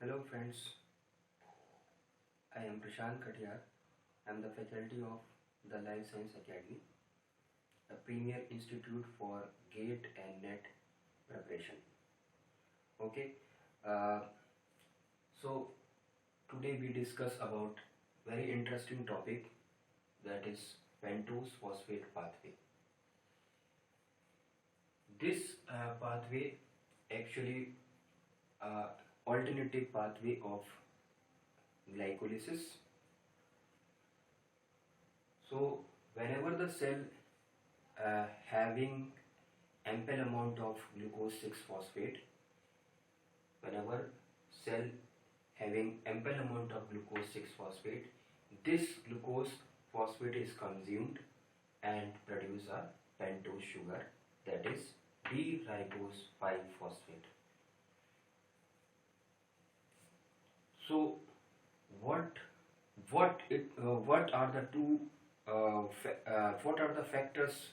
Hello friends, I am Prashant Katiyar. I am the faculty of the Life Science Academy, a premier institute for GATE and NET preparation. Okay, uh, so today we discuss about very interesting topic, that is pentose phosphate pathway. This pathway actually alternative pathway of glycolysis. So whenever the cell having ample amount of glucose 6 phosphate, whenever cell having ample amount of glucose 6 phosphate, this glucose phosphate is consumed and produce a pentose sugar, that is D-ribose 5 phosphate. So what are the two what are the factors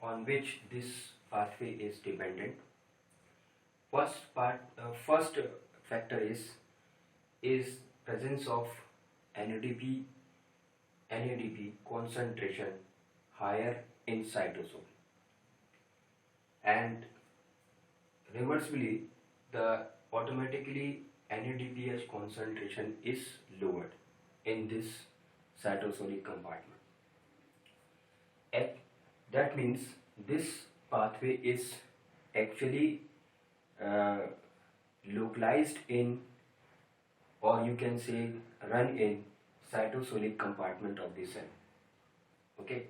on which this pathway is dependent? First factor is presence of NADP concentration higher in cytosol, and reversibly the automatically NADPH concentration is lowered in this cytosolic compartment. That means this pathway is actually uh, localized in, or you can say run in, cytosolic compartment of the cell. Okay,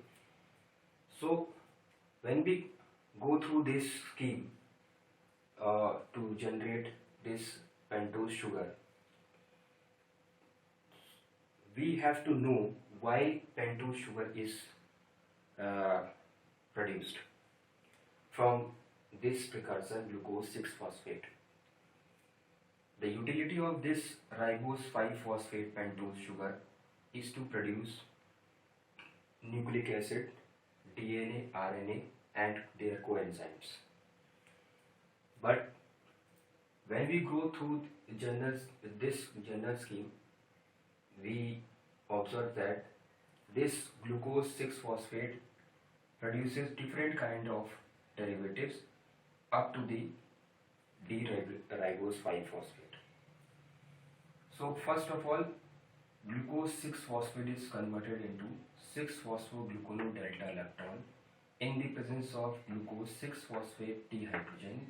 so when we go through this scheme to generate this pentose sugar, we have to know why pentose sugar is uh, produced from this precursor glucose 6 phosphate. The utility of this ribose 5 phosphate pentose sugar is to produce nucleic acid, DNA, RNA and their coenzymes. But when we go through this general scheme, we observe that this glucose 6 phosphate produces different kind of derivatives up to the D-ribose 5 phosphate. So first of all, glucose 6 phosphate is converted into 6-phosphogluconate delta lactone in the presence of glucose 6 phosphate dehydrogen,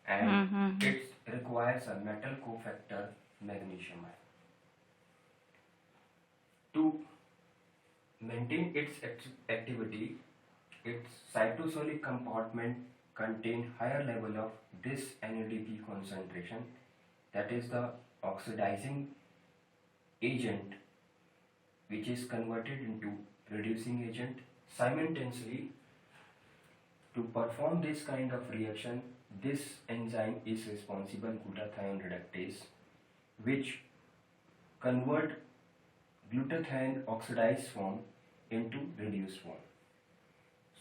and it requires a metal cofactor magnesium ion. To maintain its activity, its cytosolic compartment contain higher level of this NADP concentration, that is the oxidizing agent, which is converted into reducing agent. Simultaneously, to perform this kind of reaction, this enzyme is responsible glutathione reductase, which convert glutathione oxidized form into reduced form,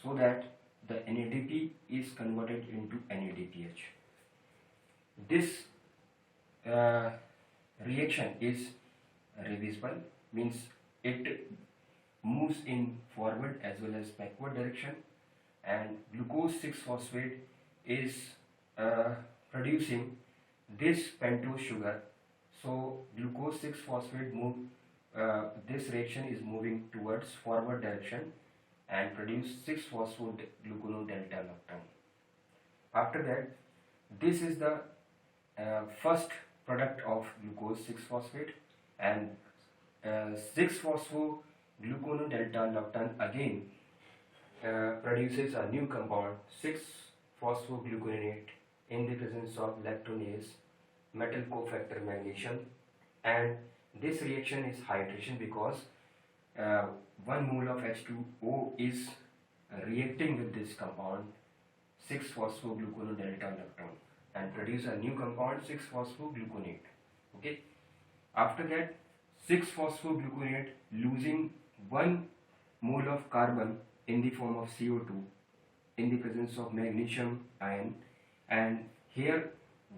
so that the NADP is converted into NADPH. This reaction is reversible, means it moves in forward as well as backward direction, and glucose 6 phosphate is producing this pentose sugar. So glucose 6 phosphate this reaction is moving towards forward direction and produce 6-phosphogluconate delta lactone. After that, this is the first product of glucose 6 phosphate, and 6-phosphogluconate delta lactone again produces a new compound 6-phosphogluconate in the presence of lactonase, metal cofactor magnesium, and this reaction is hydration because 1 mole of H2O is reacting with this compound 6-phosphogluconate delta lactone and produce a new compound 6-phosphogluconate. Okay. After that, 6-phosphogluconate losing 1 mole of carbon in the form of CO2 in the presence of magnesium ion, and here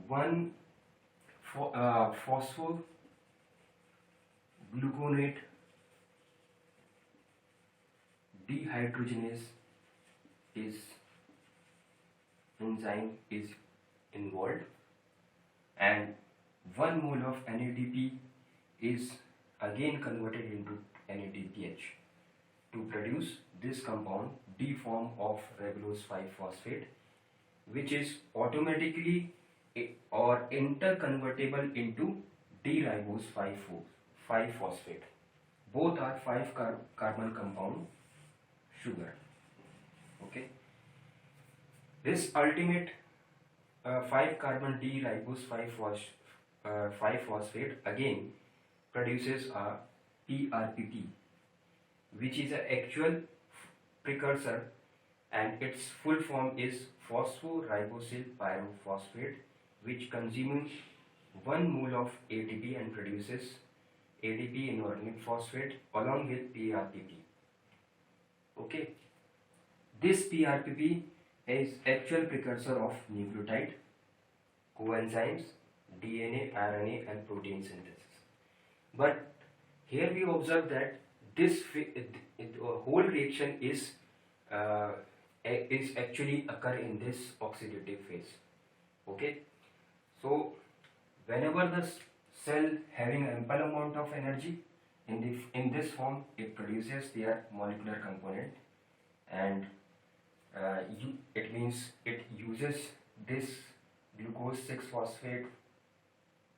1 phosphogluconate dehydrogenase is enzyme is involved, and 1 mole of NADP is again converted into NADPH to produce this compound D form of ribulose 5-phosphate, which is automatically or interconvertible into D-ribose 5-phosphate. Both are 5 carbon compound sugar. Okay. This ultimate 5 carbon D-ribose 5-phosphate again produces a PRPP, which is an actual precursor, and its full form is phosphoribosyl pyrophosphate, which consumes 1 mole of ATP and produces ADP inorganic phosphate along with PRPP. Okay, this PRPP is actual precursor of nucleotide, coenzymes, DNA, RNA and protein synthesis. But here we observe that this whole reaction is actually occur in this oxidative phase. Okay, so whenever the cell having ample amount of energy in this form, it produces their molecular component, and it means it uses this glucose 6-phosphate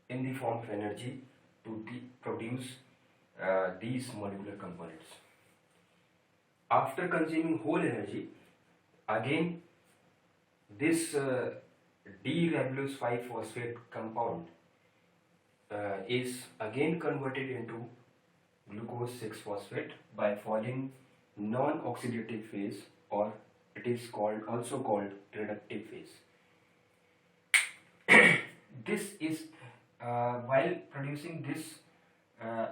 in the form of energy to produce these molecular components. After consuming whole energy, again this D-ribulose 5-phosphate compound is again converted into glucose 6-phosphate by following non-oxidative phase, or it is also called reductive phase. This is while producing this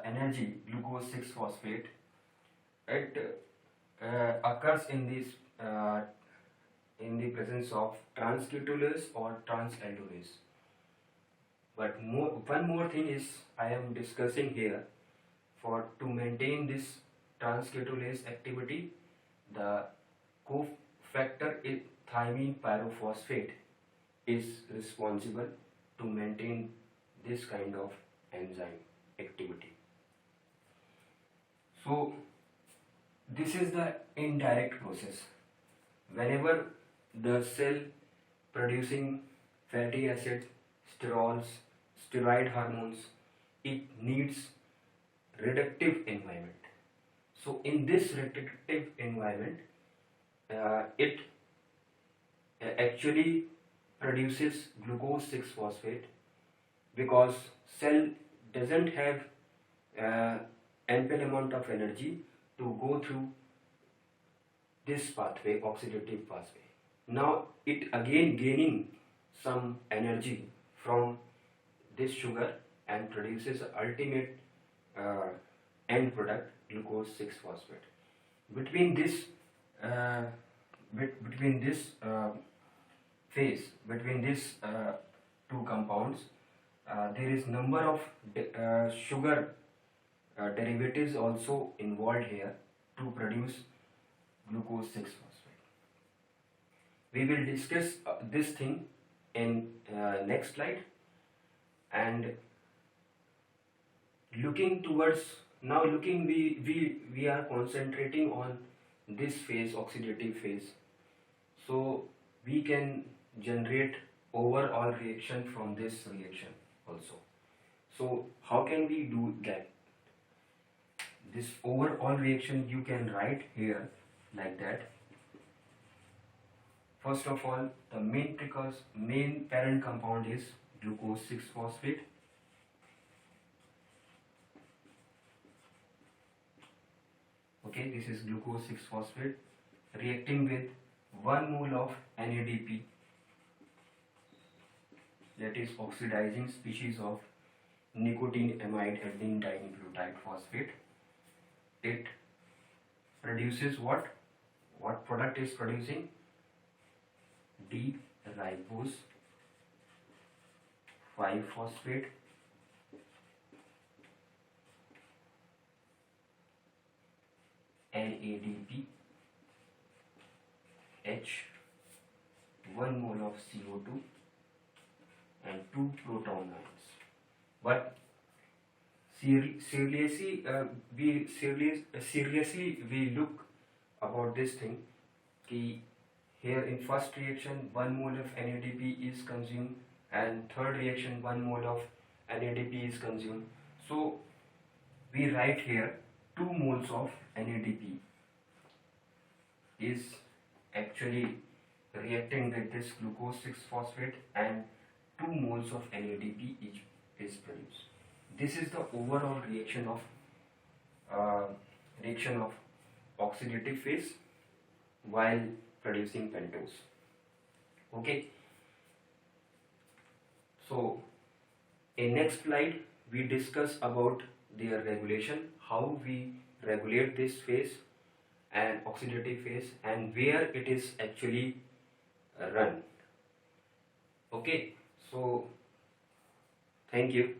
energy, glucose 6-phosphate, it occurs in this in the presence of transketolase or transaldolase. But one more thing is I am discussing here. To maintain this transketolase activity, the cofactor thymine pyrophosphate is responsible to maintain this kind of enzyme activity. So this is the indirect process. Whenever the cell producing fatty acid, sterols, steroid hormones, it needs reductive environment. So in this reductive environment, it actually produces glucose 6-phosphate, because cell doesn't have ample amount of energy to go through this pathway, oxidative pathway. Now it again gaining some energy from this sugar and produces ultimate end product, glucose 6-phosphate. Between this phase, between these two compounds, there is number of sugar derivatives also involved here to produce glucose 6-phosphate. We will discuss this thing in next slide. And looking towards we are concentrating on this phase, oxidative phase, so we can generate overall reaction from this reaction also. So how can we do that? This overall reaction you can write here like that. First of all, the main parent compound is glucose 6-phosphate. Okay, this is glucose 6-phosphate reacting with 1 mole of NADP, that is oxidizing species of nicotine amide adenine dinucleotide phosphate. It produces what product is producing? D-ribose 5-phosphate NADP H, 1 mole of CO2 and 2 proton ions. But seriously we look about this thing कि here in first reaction 1 mole of NADP is consumed and third reaction 1 mole of NADP is consumed. So we write here 2 moles of NADP is actually reacting with this glucose 6-phosphate and 2 moles of NADP each is produced. This is the overall reaction of oxidative phase while producing pentose. Okay. So in next slide we discuss about their regulation, how we regulate this phase and oxidative phase and where it is actually run. Okay. So thank you.